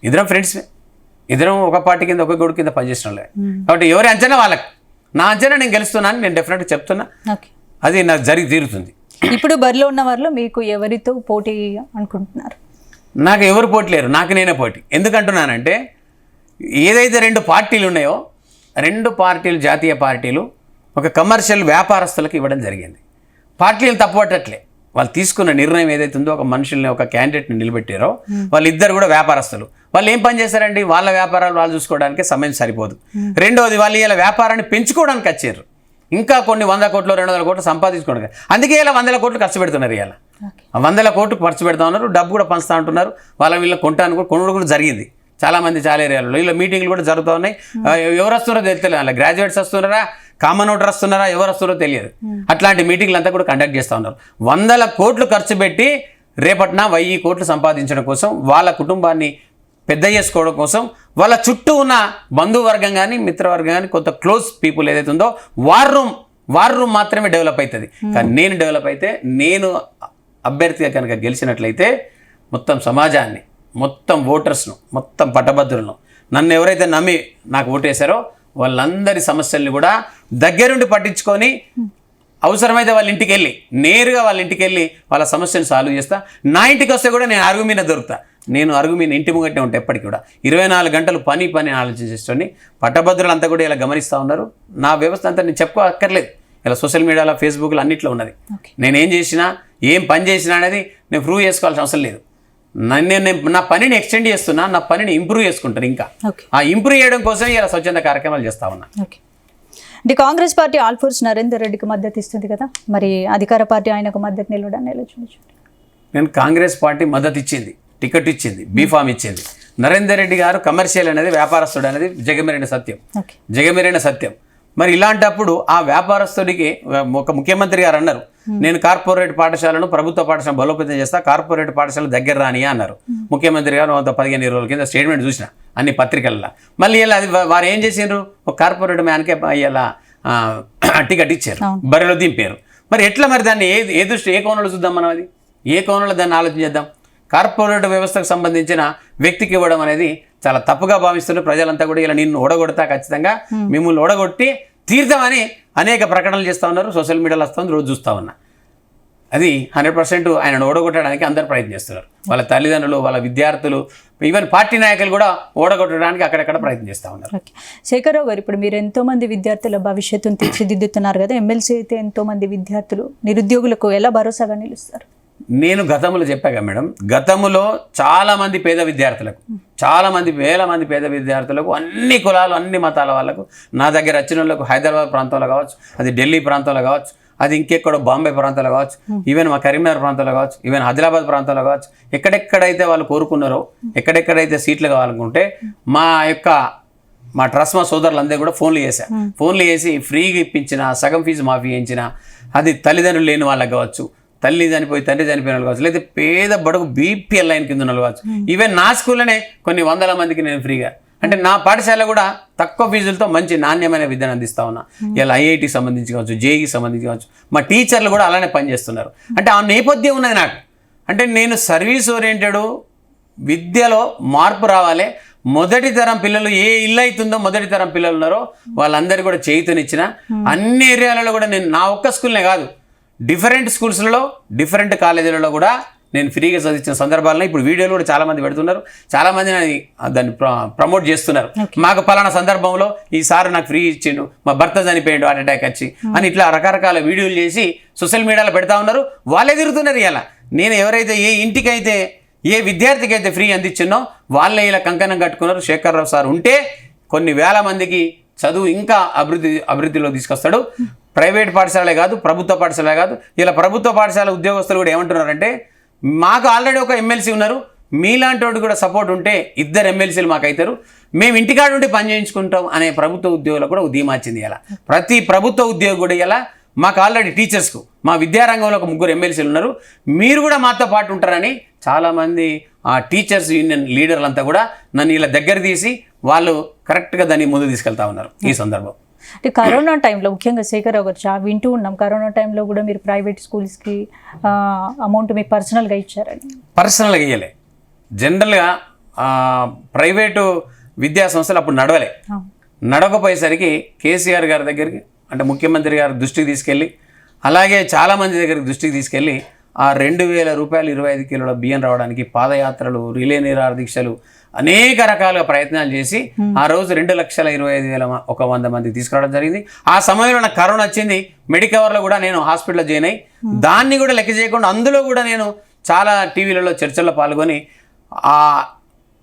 ఇద్దరం ఫ్రెండ్స్మే, ఇద్దరం ఒక పార్టీ కింద ఒక గొడుగు కింద పనిచేసిన వాళ్ళే. కాబట్టి ఎవరి అంచనా వాళ్ళకి, నా అంచనా నేను గెలుస్తున్నాను, నేను డెఫినెట్గా చెప్తున్నా, అది నాకు జరిగి తీరుతుంది. ఇప్పుడు బరిలో ఉన్న వారిలో మీకు ఎవరితో పోటీ అనుకుంటున్నారు? నాకు ఎవరు పోటీ లేరు, నాకు నేనే పోటీ. ఎందుకంటున్నానంటే ఏదైతే 2 పార్టీలు ఉన్నాయో, 2 పార్టీలు జాతీయ పార్టీలు ఒక కమర్షియల్ వ్యాపారస్తులకు ఇవ్వడం జరిగింది. పార్టీలు తప్పుపట్టట్లే, వాళ్ళు తీసుకున్న నిర్ణయం ఏదైతే ఉందో, ఒక మనుషుల్ని, ఒక క్యాండిడేట్ని నిలబెట్టారో వాళ్ళిద్దరు కూడా వ్యాపారస్తులు. వాళ్ళు ఏం పని చేస్తారండి, వాళ్ళ వ్యాపారాలు వాళ్ళు చూసుకోవడానికి సమయం సరిపోదు. రెండవది, వాళ్ళు ఇలా వ్యాపారాన్ని పెంచుకోవడానికి వచ్చారు. ఇంకా కొన్ని 100 కోట్లు 200 కోట్లు సంపాదించుకోవడానికి. అందుకే ఇలా 100 కోట్లు ఖర్చు పెడుతున్నారు. ఇలా 100 కోట్లు ఖర్చు పెడతా ఉన్నారు, డబ్బు కూడా పంచుతూ ఉంటున్నారు. వీళ్ళ కొనుగోలు కూడా జరిగింది చాలామంది, చాలా ఏరియాలలో. ఇలా మీటింగ్లు కూడా జరుగుతూ ఉన్నాయి. ఎవరు వస్తున్నారో తెలియదు, అలా గ్రాడ్యుయేట్స్ వస్తున్నారా, కామన్ ఓటర్ వస్తున్నారా, ఎవరు వస్తున్నారో తెలియదు. అట్లాంటి మీటింగ్లు అంతా కూడా కండక్ట్ చేస్తూ ఉన్నారు. 100 కోట్లు ఖర్చు పెట్టి రేపటిన 1000 కోట్లు సంపాదించడం కోసం, వాళ్ళ కుటుంబాన్ని పెద్ద చేసుకోవడం కోసం, వాళ్ళ చుట్టూ ఉన్న బంధువర్గం కానీ మిత్రవర్గం కానీ కొంత క్లోజ్ పీపుల్ ఏదైతే ఉందో వార్ రూమ్ మాత్రమే డెవలప్ అవుతుంది. కానీ నేను డెవలప్ అయితే, నేను అభ్యర్థిగా కనుక గెలిచినట్లయితే మొత్తం సమాజాన్ని, మొత్తం ఓటర్స్ను, మొత్తం పట్టభద్రులను, నన్ను ఎవరైతే నమ్మి నాకు ఓటేశారో వాళ్ళందరి సమస్యల్ని కూడా దగ్గరుండి పట్టించుకొని, అవసరమైతే వాళ్ళ ఇంటికి వెళ్ళి, నేరుగా వాళ్ళ ఇంటికి వెళ్ళి వాళ్ళ సమస్యను సాల్వ్ చేస్తా. నా ఇంటికి వస్తే కూడా నేను అరుగు మీద దొరుకుతా. నేను అరుగు మీద ఇంటి ముంగట్టే ఉంటా ఎప్పటికి కూడా. 24 గంటలు పని ఆలోచించేసుకొని పట్టభద్రులు అంతా కూడా ఇలా గమనిస్తూ ఉన్నారు. నా వ్యవస్థ అంతా నేను చెప్పుకోక్కర్లేదు, ఇలా సోషల్ మీడియాలో, ఫేస్బుక్లో అన్నిట్లో ఉన్నది. నేనేం చేసినా, ఏం పని చేసినా అనేది నేను ప్రూవ్ చేసుకోవాల్సిన అవసరం లేదు. నేను నా పనిని ఎక్స్టెండ్ చేస్తున్నా, నా పనిని ఇంప్రూవ్ చేసుకుంటాను. ఇంకా ఆ ఇంప్రూవ్ చేయడం కోసం ఇలా స్వచ్ఛంద కార్యక్రమాలు చేస్తా ఉన్నా. అంటే కాంగ్రెస్ పార్టీ ఆల్ఫోర్స్ నరేందర్ రెడ్డికి మద్దతు ఇస్తుంది కదా, మరి అధికార పార్టీ ఆయనకు మద్దతు నిలవడాన్ని ఎలా చూడొచ్చు? నేను కాంగ్రెస్ పార్టీ మద్దతు ఇచ్చింది, టికెట్ ఇచ్చింది, బీఫామ్ ఇచ్చింది. నరేందర్ రెడ్డి గారు కమర్షియల్ అనేది, వ్యాపారస్తుడు అనేది జగమెరిన సత్యం. మరి ఇలాంటప్పుడు ఆ వ్యాపారస్తుడికి ఒక ముఖ్యమంత్రి గారు అన్నారు, నేను కార్పొరేట్ పాఠశాలను ప్రభుత్వ పాఠశాల బలోపేతం చేస్తా, కార్పొరేట్ పాఠశాల దగ్గర రాని అన్నారు ముఖ్యమంత్రి గారు. 15 రోజుల కింద స్టేట్మెంట్ చూసిన అన్ని పత్రికల్లో. మళ్ళీ ఇలా అది వారు ఏం చేసిండ్రు, ఒక కార్పొరేట్ మ్యాన్కే ఇలా టికెట్ ఇచ్చారు, బరిలో దింపారు. మరి ఎట్లా మరి దాన్ని ఏ దృష్టి ఏ కోణంలో చూద్దాం మనం, అది ఏ కోణంలో దాన్ని ఆలోచన చేద్దాం. కార్పొరేట్ వ్యవస్థకు సంబంధించిన వ్యక్తికి ఇవ్వడం అనేది చాలా తప్పుగా భావిస్తున్నారు ప్రజలంతా కూడా. ఇలా నిన్ను ఓడగొడతా, ఖచ్చితంగా మిమ్మల్ని ఓడగొట్టి తీర్థమని అనేక ప్రకటనలు చేస్తూ ఉన్నారు, సోషల్ మీడియాలో వస్తుంది, రోజు చూస్తూ ఉన్నా. అది 100% ఆయనను ఓడగొట్టడానికి అందరూ ప్రయత్నిస్తున్నారు. వాళ్ళ తల్లిదండ్రులు, వాళ్ళ విద్యార్థులు, ఈవెన్ పార్టీ నాయకులు కూడా ఓడగొట్టడానికి అక్కడక్కడ ప్రయత్నం చేస్తూ ఉన్నారు. శేఖరరావు గారు, ఇప్పుడు మీరు ఎంతోమంది విద్యార్థుల భవిష్యత్తును తీర్చిదిద్దుతున్నారు కదా, ఎమ్మెల్సీ అయితే ఎంతోమంది విద్యార్థులు, నిరుద్యోగులకు ఎలా భరోసాగా నిలుస్తారు? నేను గతంలో చెప్పాగా మేడం, గతంలో చాలామంది పేద విద్యార్థులకు, చాలామంది వేల మంది పేద విద్యార్థులకు, అన్ని కులాలు అన్ని మతాల వాళ్ళకు నా దగ్గర వచ్చిన వాళ్ళకు, హైదరాబాద్ ప్రాంతంలో కావచ్చు, అది ఢిల్లీ ప్రాంతంలో కావచ్చు, అది ఇంకెక్కడో బాంబే ప్రాంతాల్లో కావచ్చు, ఈవెన్ మా కరీంనగర్ ప్రాంతాల్లో కావచ్చు, ఈవెన్ ఆదిలాబాద్ ప్రాంతాల్లో కావచ్చు, ఎక్కడెక్కడైతే వాళ్ళు కోరుకున్నారో, ఎక్కడెక్కడైతే సీట్లు కావాలనుకుంటే మా ట్రస్మా సోదరులందరూ కూడా ఫోన్లు చేసి ఫ్రీగా ఇప్పించిన, సగం ఫీజు మాఫీ చేయించిన, అది తల్లిదండ్రులు లేని వాళ్ళకి కావచ్చు, తల్లి చనిపోయి తండ్రి చనిపోయిన వాళ్ళు కావచ్చు, లేదా పేద బడుగు బీపీఎల్ లైన్ కింద వాళ్ళు కావచ్చు. ఈవెన్ నా స్కూల్లోనే కొన్ని వందల మందికి నేను ఫ్రీగా, అంటే నా పాఠశాల కూడా తక్కువ ఫీజులతో మంచి నాణ్యమైన విద్యను అందిస్తా ఉన్నా. ఇలా ఐఐటికి సంబంధించి కావచ్చు, జేఈకి సంబంధించి కావచ్చు, మా టీచర్లు కూడా అలానే పనిచేస్తున్నారు. అంటే ఆ నేపథ్యం ఉన్నది నాకు. అంటే నేను సర్వీస్ ఓరియంటెడ్, విద్యలో మార్పు రావాలి. మొదటి తరం పిల్లలు ఏ ఇల్లు అవుతుందో, మొదటి తరం పిల్లలు ఉన్నారో వాళ్ళందరూ కూడా చేయుతనిచ్చిన అన్ని ఏరియాలలో కూడా నేను, నా ఒక్క స్కూల్నే కాదు, డిఫరెంట్ స్కూల్స్లలో, డిఫరెంట్ కాలేజీలలో కూడా నేను ఫ్రీగా చదివించిన సందర్భాలను ఇప్పుడు వీడియోలు కూడా చాలామంది పెడుతున్నారు, చాలామంది దాన్ని ప్రమోట్ చేస్తున్నారు. మాకు పలానా సందర్భంలో ఈ సార్ నాకు ఫ్రీ ఇచ్చిండు, మా భర్త చనిపోయిండు హార్ట్ అటాక్ వచ్చి అని, ఇట్లా రకరకాల వీడియోలు చేసి సోషల్ మీడియాలో పెడతా ఉన్నారు. వాళ్ళే తిరుగుతున్నారు. ఇలా నేను ఎవరైతే ఏ ఇంటికైతే, ఏ విద్యార్థికి అయితే ఫ్రీ అందించినో వాళ్ళే ఇలా కంకణం కట్టుకున్నారు. శేఖర్రావు సార్ ఉంటే కొన్ని వేల మందికి చదువు ఇంకా అభివృద్ధిలో తీసుకొస్తాడు. ప్రైవేట్ పాఠశాలే కాదు, ప్రభుత్వ పాఠశాలే కాదు, ఇలా ప్రభుత్వ పాఠశాల ఉద్యోగస్తులు కూడా ఏమంటున్నారంటే, మాకు ఆల్రెడీ ఒక ఎమ్మెల్సీ ఉన్నారు, మీలాంటి వాడు కూడా సపోర్ట్ ఉంటే 2 ఎమ్మెల్సీలు మాకు అవుతారు, మేము ఇంటికాడ ఉండి పని చేయించుకుంటాం అనే ప్రభుత్వ ఉద్యోగులకు కూడా ధీమా వచ్చింది. ఇలా ప్రతి ప్రభుత్వ ఉద్యోగి కూడా ఇలా మాకు ఆల్రెడీ టీచర్స్కు, మా విద్యారంగంలో ఒక 3 ఎమ్మెల్సీలు ఉన్నారు, మీరు కూడా మాతో పాటు ఉంటారని చాలామంది ఆ టీచర్స్ యూనియన్ లీడర్లంతా కూడా నన్ను ఇలా దగ్గర తీసి వాళ్ళు కరెక్ట్గా దాన్ని ముందు తీసుకెళ్తా ఉన్నారు. ఈ సందర్భం అంటే కరోనా టైంలో ముఖ్యంగా శేఖరరావు గారు వింటూ ఉన్నాం, కరోనా టైంలో కూడా మీరు ప్రైవేట్ స్కూల్స్కి అమౌంట్ మీకు పర్సనల్గా ఇచ్చారని. పర్సనల్గా ఇవ్వలే, జనరల్గా ప్రైవేటు విద్యా సంస్థలు అప్పుడు నడవకపోయేసరికి కేసీఆర్ గారి దగ్గరికి, అంటే ముఖ్యమంత్రి గారి దృష్టికి తీసుకెళ్ళి, అలాగే చాలామంది దగ్గరికి దృష్టికి తీసుకెళ్ళి ఆ 2,000 రూపాయలు 25 కిలోల బియ్యం రావడానికి పాదయాత్రలు, రిలే నిరాహార దీక్షలు, అనేక రకాలుగా ప్రయత్నాలు చేసి ఆ రోజు 2,25,100 మందికి తీసుకురావడం జరిగింది. ఆ సమయంలో నాకు కరోనా వచ్చింది. మెడికవర్లో కూడా నేను హాస్పిటల్లో జాయిన్ అయ్యి, దాన్ని కూడా లెక్క చేయకుండా అందులో కూడా నేను చాలా టీవీలలో చర్చల్లో పాల్గొని ఆ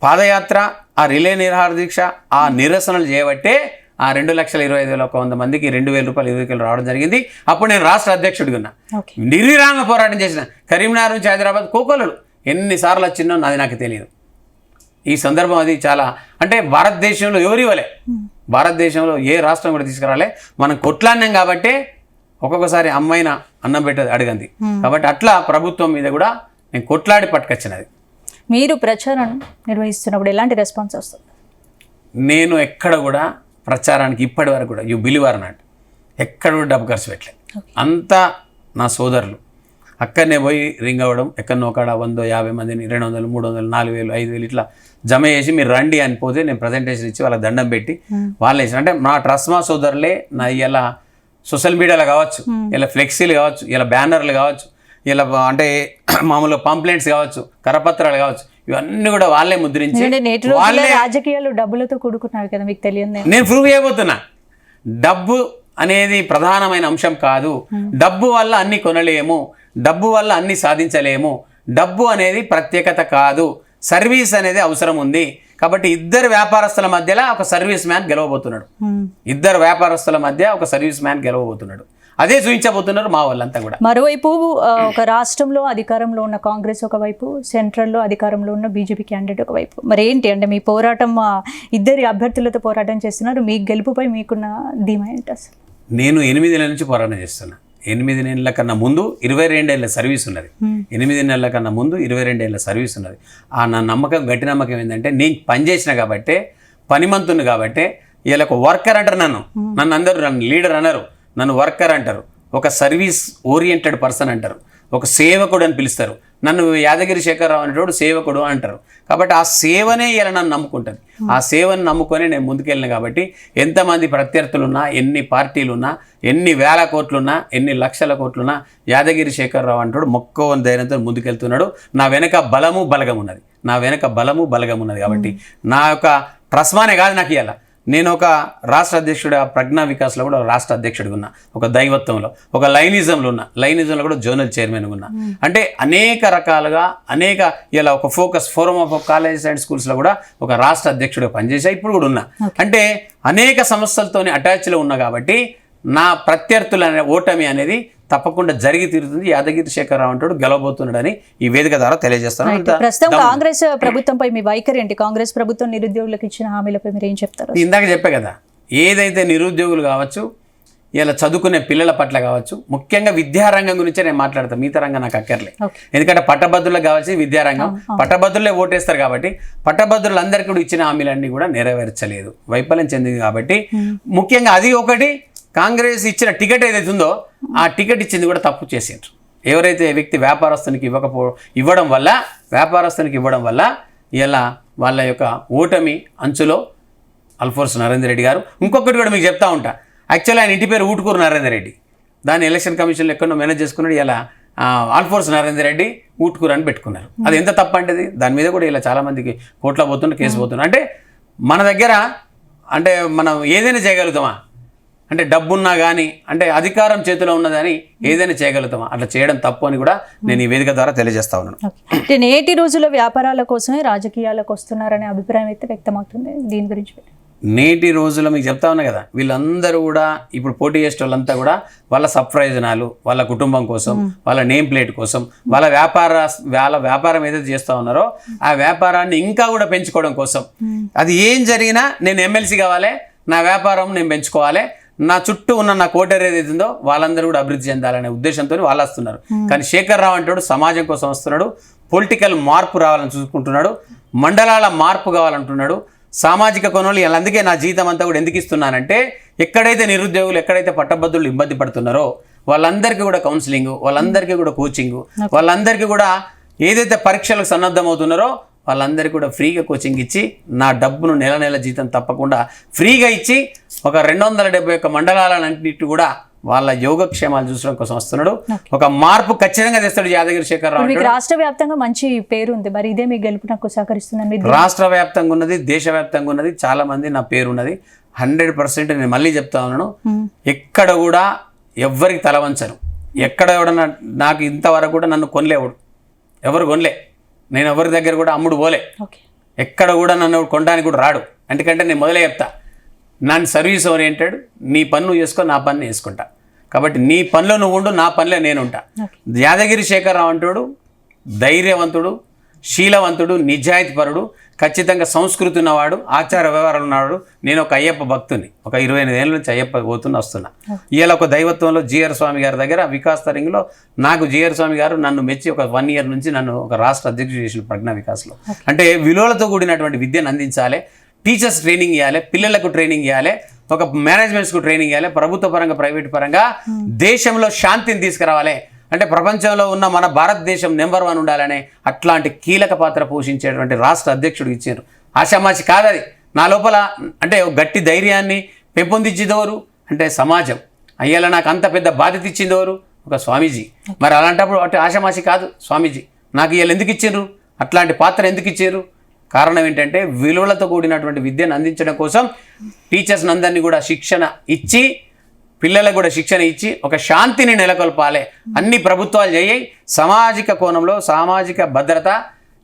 పాదయాత్ర, ఆ రిలే నిరాహార దీక్ష, ఆ నిరసనలు చేయబట్టే ఆ 2,25,100 మందికి 2,000 రూపాయలు 20 కిలోలు రావడం జరిగింది. అప్పుడు నేను రాష్ట్ర అధ్యక్షుడిగా ఉన్నా, నిర్విరామ పోరాటం చేసిన. కరీంనగర్ నుంచి హైదరాబాద్ కోకోలలు ఎన్నిసార్లు వచ్చిందో అది నాకు తెలియదు. ఈ సందర్భం అది చాలా, అంటే భారతదేశంలో ఎవరు ఇవ్వలే, భారతదేశంలో ఏ రాష్ట్రం కూడా తీసుకురాలే. మనం కొట్లాడినాం కాబట్టి ఒక్కొక్కసారి అమ్మాయిన అన్నం పెట్టదు అడగంది. కాబట్టి అట్లా ప్రభుత్వం మీద కూడా నేను కొట్లాడి పట్టుకొచ్చినది. మీరు ప్రచారం నిర్వహిస్తున్నప్పుడు ఎలాంటి రెస్పాన్స్ వస్తుంది? నేను ఎక్కడ కూడా ప్రచారానికి ఇప్పటి వరకు కూడా యూ బిలీవ్ ఆర్ నాట్ ఎక్కడ కూడా డబ్బు ఖర్చు పెట్టలేదు. అంతా నా సోదరులు అక్కడనే పోయి రింగ్ అవ్వడం, ఎక్కడనో ఒక 100-50 మందిని 200, 300, 4,000, 5,000 ఇట్లా జమ చేసి మీరు రండి అని పోతే నేను ప్రజెంటేషన్ ఇచ్చి వాళ్ళకి దండం పెట్టి వాళ్ళు వేసిన. అంటే మా ట్రస్మా సోదరులే నా ఇలా సోషల్ మీడియాలో కావచ్చు, ఇలా ఫ్లెక్సీలు కావచ్చు, ఇలా బ్యానర్లు కావచ్చు, ఇలా అంటే మామూలుగా పాంప్లెంట్స్ కావచ్చు, కరపత్రాలు కావచ్చు, ఇవన్నీ కూడా వాళ్ళే ముద్రించి, వాళ్ళే రాజకీయాలు డబ్బులతో కూడుకున్నారు కదా, మీకు తెలియదు. నేను ప్రూవ్ చేయబోతున్నా, డబ్బు అనేది ప్రధానమైన అంశం కాదు. డబ్బు వల్ల అన్ని కొనలేము, డబ్బు వల్ల అన్ని సాధించలేము, డబ్బు అనేది ప్రత్యేకత కాదు, సర్వీస్ అనేది అవసరం ఉంది. కాబట్టి ఇద్దరు వ్యాపారస్తుల మధ్యలో ఒక సర్వీస్ మ్యాన్ గెలవబోతున్నాడు. ఇద్దరు వ్యాపారస్తుల మధ్య ఒక సర్వీస్ మ్యాన్ గెలవబోతున్నాడు. అదే చూపించబోతున్నారు మా వాళ్ళంతా కూడా. మరోవైపు ఒక రాష్ట్రంలో అధికారంలో ఉన్న కాంగ్రెస్ ఒకవైపు, సెంట్రల్లో అధికారంలో ఉన్న బీజేపీ క్యాండిడేట్ ఒకవైపు. మరి ఏంటి అంటే మీ పోరాటం, ఇద్దరి అభ్యర్థులతో పోరాటం చేస్తున్నారు, మీ గెలుపుపై మీకున్న ధీమా ఏంటి అసలు? నేను 8 నెలల నుంచి పోరాటం చేస్తున్నా. 8 నెలల కన్నా ముందు 22 ఏళ్ళ సర్వీస్ ఉన్నది. 8 నెలల కన్నా ముందు 22 ఏళ్ళ సర్వీస్ ఉన్నది. నా నమ్మకం, గట్టి నమ్మకం ఏంటంటే నేను పనిచేసిన కాబట్టే, పనిమంతుని కాబట్టే ఇలా ఒక వర్కర్ అంటారు నన్ను అందరూ నన్ను లీడర్ అనరు, నన్ను వర్కర్ అంటారు, ఒక సర్వీస్ ఓరియంటెడ్ పర్సన్ అంటారు, ఒక సేవకుడు అని పిలుస్తారు. నన్ను యాదగిరి శేఖరరావు అనేటోడు సేవకుడు అంటారు. కాబట్టి ఆ సేవనే ఇలా నన్ను నమ్ముకుంటుంది. ఆ సేవను నమ్ముకొని నేను ముందుకెళ్ళిన కాబట్టి ఎంతమంది ప్రత్యర్థులున్నా, ఎన్ని పార్టీలున్నా, ఎన్ని వేల కోట్లున్నా, ఎన్ని లక్షల కోట్లున్నా యాదగిరి శేఖరరావు అంటాడు మొక్కవని ధైర్యంతో ముందుకెళ్తున్నాడు. నా వెనక బలము బలగం ఉన్నది, నా వెనక బలము బలగం ఉన్నది. కాబట్టి నా యొక్క ట్రస్మానే కాదు నాకు ఇవాళ. నేను ఒక రాష్ట్ర అధ్యక్షుడు, ప్రజ్ఞా వికాస్లో కూడా రాష్ట్ర అధ్యక్షుడిగా ఉన్నా, ఒక దైవత్వంలో, ఒక లైనిజంలో ఉన్నా, లైనిజంలో కూడా జోనల్ చైర్మన్గా ఉన్నా. అంటే అనేక రకాలుగా ఇలా ఒక focus forum of colleges and స్కూల్స్లో కూడా ఒక రాష్ట్ర అధ్యక్షుడిగా పనిచేసా, ఇప్పుడు కూడా ఉన్నా. అంటే అనేక సంస్థలతోని అటాచ్లో ఉన్నా కాబట్టి నా ప్రత్యర్థుల ఓటమి అనేది తప్పకుండా జరిగి తీరుతుంది. యాదగిరి శేఖరరావు అంటాడు గెలవబోతున్నాడని ఈ వేదిక ద్వారా తెలియజేస్తాను. ప్రస్తుతం కాంగ్రెస్ ప్రభుత్వంపై మీ వైఖరి ఏంటి? కాంగ్రెస్ ప్రభుత్వం నిరుద్యోగులకు ఇచ్చిన హామీలపై మీరు ఏం చెప్తారు? ఇందాక చెప్పే కదా, ఏదైతే నిరుద్యోగులు కావచ్చు, ఇలా చదువుకునే పిల్లల పట్ల కావచ్చు, ముఖ్యంగా విద్యారంగం గురించే నేను మాట్లాడతాను. మిగతా రంగం నాకు అక్కర్లే. ఎందుకంటే పట్టభద్రులకు కావాల్సి విద్యారంగం, పట్టభద్రులే ఓటేస్తారు కాబట్టి పట్టభద్రులందరికీ కూడా ఇచ్చిన హామీలన్నీ కూడా నెరవేర్చలేదు, వైఫల్యం చెందింది. కాబట్టి ముఖ్యంగా అది ఒకటి, కాంగ్రెస్ ఇచ్చిన టికెట్ ఏదైతే ఉందో ఆ టికెట్ ఇచ్చింది కూడా తప్పు చేసిండ్రు. ఎవరైతే వ్యక్తి వ్యాపారస్తునికి ఇవ్వడం వల్ల ఇలా వాళ్ళ యొక్క ఓటమి అంచులో అల్ఫోర్స్ నరేందర్ రెడ్డి గారు. ఇంకొకటి కూడా మీకు చెప్తా ఉంటా, యాక్చువల్లీ ఆయన ఇంటి పేరు ఊటుకూరు నరేందర్ రెడ్డి, దాన్ని ఎలక్షన్ కమిషన్లో ఎక్కడో మేనేజ్ చేసుకున్నాడు. ఇలా అల్ఫోర్స్ నరేందర్ రెడ్డి ఊటుకూరు అని పెట్టుకున్నారు. అది ఎంత తప్పు అంటే దాని మీద కూడా ఇలా చాలామందికి కోట్ల పోతున్నారు, కేసు పోతున్నారు. అంటే మన దగ్గర అంటే మనం ఏదైనా చేయగలుగుతామా? అంటే డబ్బున్నా కానీ, అంటే అధికారం చేతిలో ఉన్నదని ఏదైనా చేయగలుగుతామా? అట్లా చేయడం తప్పు అని కూడా నేను ఈ వేదిక ద్వారా తెలియజేస్తా ఉన్నాను. నేటి రోజుల్లో వ్యాపారాల కోసమే రాజకీయాలకు వస్తున్నారనే అభిప్రాయం అయితే వ్యక్తమవుతుంది. దీని గురించి నేటి రోజుల్లో మీకు చెప్తా ఉన్నా కదా, వీళ్ళందరూ కూడా ఇప్పుడు పోటీ చేసే వాళ్ళంతా కూడా వాళ్ళ సప్రయోజనాలు, వాళ్ళ కుటుంబం కోసం, వాళ్ళ నేమ్ ప్లేట్ కోసం, వాళ్ళ వ్యాపారం ఏదైతే చేస్తూ ఉన్నారో ఆ వ్యాపారాన్ని ఇంకా కూడా పెంచుకోవడం కోసం, అది ఏం జరిగినా నేను ఎమ్మెల్సీ కావాలి, నా వ్యాపారం నేను పెంచుకోవాలి, నా చుట్టూ ఉన్న నా కోటేరు ఏదైతే ఉందో వాళ్ళందరూ కూడా అభివృద్ధి చెందాలనే ఉద్దేశంతో వాళ్ళు వస్తున్నారు. కానీ శేఖరరావు అంటాడు సమాజం కోసం వస్తున్నాడు, పొలిటికల్ మార్పు రావాలని చూసుకుంటున్నాడు, మండలాల మార్పు కావాలంటున్నాడు, సామాజిక కోణంలో. అందుకే నా జీతం అంతా కూడా ఎందుకు ఇస్తున్నానంటే, ఎక్కడైతే నిరుద్యోగులు, ఎక్కడైతే పట్టభద్రులు ఇబ్బంది పడుతున్నారో వాళ్ళందరికీ కూడా కౌన్సిలింగ్, వాళ్ళందరికీ కూడా కోచింగ్, వాళ్ళందరికీ కూడా ఏదైతే పరీక్షలకు సన్నద్ధమవుతున్నారో వాళ్ళందరికీ కూడా ఫ్రీగా కోచింగ్ ఇచ్చి నా డబ్బును నెల జీతం తప్పకుండా ఫ్రీగా ఇచ్చి ఒక 271 మండలాలన్నింటి కూడా వాళ్ళ యోగక్షేమాలు చూసడం కోసం వస్తున్నాడు. ఒక మార్పు ఖచ్చితంగా తెస్తాడు యాదగిరి శేఖరరావు. రాష్ట్ర వ్యాప్తంగా మంచి పేరు ఉంది, మరి ఇదే మీ గెలుపు నాకు సహకరిస్తుంది. రాష్ట్ర వ్యాప్తంగా ఉన్నది, దేశవ్యాప్తంగా ఉన్నది, చాలా మంది నా పేరు ఉన్నది. 100% నేను మళ్ళీ చెప్తా ఉన్నాను, ఎక్కడ కూడా ఎవ్వరికి తలవంచను. ఎక్కడ ఎవడన్నా నాకు ఇంతవరకు కూడా నన్ను కొనలేవుడు, ఎవరు కొనలే, నేను ఎవరి దగ్గర కూడా అమ్ముడు పోలే, ఎక్కడ కూడా నన్ను కొనడానికి కూడా రాడు. ఎందుకంటే నేను మొదలే చెప్తా, నన్ను సర్వీస్ ఓరియంటెడ్, నీ పని నువ్వు చేసుకో, నా పని వేసుకుంటా. కాబట్టి నీ పనిలో నువ్వు ఉండు, నా పనిలో నేను ఉంటా. యాదగిరి శేఖరరావు అంటాడు ధైర్యవంతుడు, శీలవంతుడు, నిజాయితీపరుడు, ఖచ్చితంగా సంస్కృతి ఉన్నవాడు, ఆచార వ్యవహారాలు ఉన్నాడు. నేను ఒక అయ్యప్ప భక్తుని, ఒక 25 ఏళ్ళ నుంచి అయ్యప్ప వస్తున్నా. ఇవాళ ఒక దైవత్వంలో జిఆర్ స్వామి గారి దగ్గర వికాస్ తరంగిలో నాకు జిఆర్ స్వామి గారు నన్ను మెచ్చి ఒక 1 ఇయర్ నుంచి నన్ను ఒక రాష్ట్ర అధ్యక్షుడు చేసిన ప్రజ్ఞా వికాస్లో. అంటే విలువలతో కూడినటువంటి విద్యను అందించాలి, టీచర్స్ ట్రైనింగ్ ఇవ్వాలి, పిల్లలకు ట్రైనింగ్ ఇవ్వాలి, ఒక మేనేజ్మెంట్స్కు ట్రైనింగ్ ఇవ్వాలి, ప్రభుత్వ పరంగా ప్రైవేట్ పరంగా దేశంలో శాంతిని తీసుకురావాలి. అంటే ప్రపంచంలో ఉన్న మన భారతదేశం నెంబర్ 1 ఉండాలనే అట్లాంటి కీలక పాత్ర పోషించేటువంటి రాష్ట్ర అధ్యక్షుడు ఇచ్చారు. ఆషామాషి కాదది. నా లోపల అంటే గట్టి ధైర్యాన్ని పెంపొందించేదెవరు అంటే సమాజం. అయ్యేలా నాకు అంత పెద్ద బాధ్యత ఇచ్చిందెవరు? ఒక స్వామీజీ. మరి అలాంటప్పుడు అంటే ఆషామాషి కాదు స్వామీజీ. నాకు వీళ్ళు ఎందుకు ఇచ్చారు, అట్లాంటి పాత్ర ఎందుకు ఇచ్చారు? కారణం ఏంటంటే విలువలతో కూడినటువంటి విద్యను అందించడం కోసం టీచర్స్ అందరినీ కూడా శిక్షణ ఇచ్చి, పిల్లలకు కూడా శిక్షణ ఇచ్చి ఒక శాంతిని నెలకొల్పాలి. అన్ని ప్రభుత్వాలు చేయి, సామాజిక కోణంలో సామాజిక భద్రత,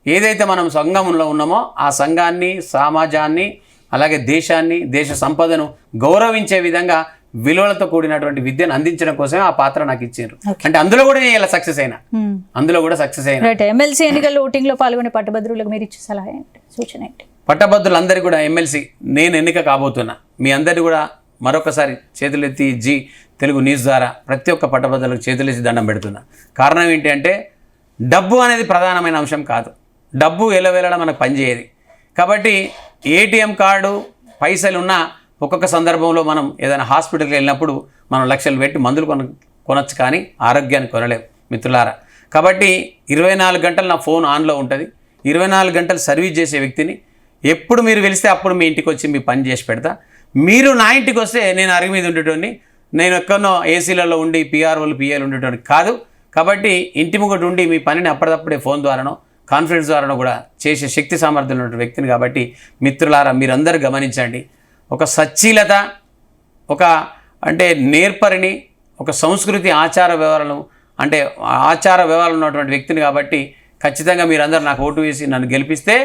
ఏదైతే మనం సంఘంలో ఉన్నామో ఆ సంఘాన్ని, సమాజాన్ని, అలాగే దేశాన్ని, దేశ సంపదను గౌరవించే విధంగా విలువలతో కూడినటువంటి విద్యను అందించడం కోసమే ఆ పాత్ర నాకు ఇచ్చారు. అంటే అందులో కూడా నేను ఇలా సక్సెస్ అయినా, అందులో కూడా సక్సెస్ అయినా. రైట్. ఎమ్మెల్సీ ఎన్నికల్లో ఓటింగ్లో పాల్గొనే పట్టభద్రులకు మీరు ఇచ్చే సలహా ఏంటి, సూచన ఏంటి? పట్టభద్రులందరికీ కూడా ఎమ్మెల్సీ నేను ఎన్నిక కాబోతున్నా. మీ అందరినీ కూడా మరొకసారి చేతులెత్తి జీ తెలుగు న్యూస్ ద్వారా ప్రతి ఒక్క పట్టభద్రులకు చేతులెత్తి దండం పెడుతున్నా. కారణం ఏంటి అంటే డబ్బు అనేది ప్రధానమైన అంశం కాదు. డబ్బు ఎలవేళ మనకు పనిచేయదు. కాబట్టి ఏటీఎం కార్డు పైసలు ఉన్నా ఒక్కొక్క సందర్భంలో మనం ఏదైనా హాస్పిటల్కి వెళ్ళినప్పుడు మనం లక్షలు పెట్టి మందులు కొనొచ్చు, కానీ ఆరోగ్యాన్ని కొనలేము మిత్రులారా. కాబట్టి 24 గంటలు నా ఫోన్ ఆన్లో ఉంటుంది. 24 గంటలు సర్వీస్ చేసే వ్యక్తిని. ఎప్పుడు మీరు వెలిస్తే అప్పుడు మీ ఇంటికి వచ్చి మీ పని చేసి పెడతా. మీరు నా ఇంటికి వస్తే నేను అరుగు మీద ఉండేటోని, నేను ఎక్కడో ఏసీలలో ఉండి పిఆర్ఓలు పిఏలు ఉండేటోని కాదు. కాబట్టి ఇంటి ముంగట ఉండి మీ పనిని అప్పటికప్పుడే ఫోన్ ద్వారానో కాన్ఫరెన్స్ ద్వారానో కూడా చేసే శక్తి సామర్థ్యం ఉన్న వ్యక్తిని. కాబట్టి మిత్రులారా మీరందరూ గమనించండి. ఒక సచ్చీలత, ఒక అంటే నేర్పరిని, ఒక సంస్కృతి ఆచార వ్యవహారాలు ఉన్నటువంటి వ్యక్తిని. కాబట్టి ఖచ్చితంగా మీరందరూ నాకు ఓటు వేసి నన్ను గెలిపిస్తే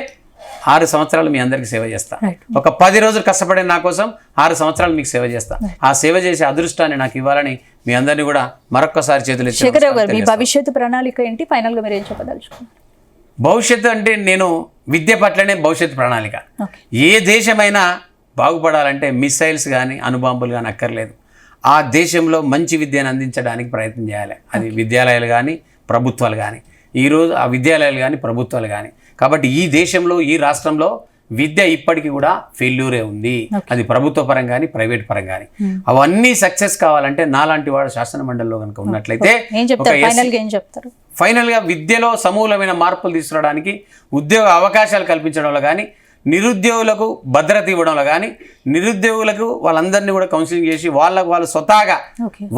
6 సంవత్సరాలు మీ అందరికీ సేవ చేస్తా. ఒక 10 రోజులు కష్టపడే నా కోసం 6 సంవత్సరాలు మీకు సేవ చేస్తా. ఆ సేవ చేసే అదృష్టాన్ని నాకు ఇవ్వాలని మీ అందరినీ కూడా మరొక్కసారి చేతులు ఎత్తి శేఖర్ గారు, మీ భవిష్యత్తు ప్రణాళిక ఏంటి? ఫైనల్గా మీరు ఏం చెప్పదలుచుకున్నారు? భవిష్యత్తు అంటే నేను విద్య పట్లనే భవిష్యత్తు ప్రణాళిక. ఏ దేశమైనా బాగుపడాలంటే మిసైల్స్ కానీ అణుబాంబులు కానీ అక్కర్లేదు. ఆ దేశంలో మంచి విద్యను అందించడానికి ప్రయత్నం చేయాలి. అది విద్యాలయాలు కానీ ప్రభుత్వాలు కానీ. ఈరోజు ఆ విద్యాలయాలు కానీ ప్రభుత్వాలు కానీ. కాబట్టి ఈ దేశంలో, ఈ రాష్ట్రంలో విద్య ఇప్పటికీ కూడా ఫెయిల్యూరే ఉంది. అది ప్రభుత్వ పరం కానీ ప్రైవేట్ పరం కానీ. అవన్నీ సక్సెస్ కావాలంటే నాలాంటి వాడు శాసన మండలిలో కనుక ఉన్నట్లయితే ఫైనల్గా విద్యలో సమూలమైన మార్పులు తీసుకురావడానికి, ఉద్యోగ అవకాశాలు కల్పించడంలో కానీ, నిరుద్యోగులకు భద్రత ఇవ్వడంలో కానీ, నిరుద్యోగులకు వాళ్ళందరినీ కూడా కౌన్సిలింగ్ చేసి వాళ్ళు స్వతహాగా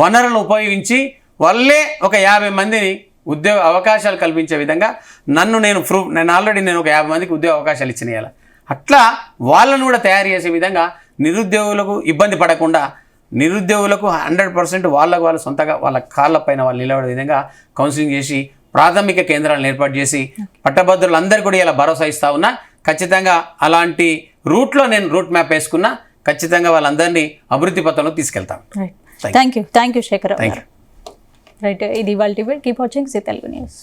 వనరులను ఉపయోగించి వాళ్ళే ఒక 50 మందిని ఉద్యోగ అవకాశాలు కల్పించే విధంగా నేను ఆల్రెడీ ఒక 50 మందికి ఉద్యోగ అవకాశాలు ఇచ్చినాయాలి. అట్లా వాళ్ళను కూడా తయారు చేసే విధంగా నిరుద్యోగులకు ఇబ్బంది పడకుండా, నిరుద్యోగులకు 100% వాళ్ళు సొంతగా వాళ్ళ కాళ్ళపైన వాళ్ళు నిలబడే విధంగా కౌన్సిలింగ్ చేసి ప్రాథమిక కేంద్రాలను ఏర్పాటు చేసి పట్టభద్రులందరూ కూడా ఇలా భరోసా ఇస్తా ఉన్నా. ఖచ్చితంగా అలాంటి రూట్లో నేను రూట్ మ్యాప్ వేసుకున్నా. ఖచ్చితంగా వాళ్ళందరినీ అభివృద్ధి పథంలో తీసుకెళ్తాను. థ్యాంక్ యూ శేఖర్ గారు. రైట్, ఇది ఇవాల్టి. Keep watching Zee Telugu news.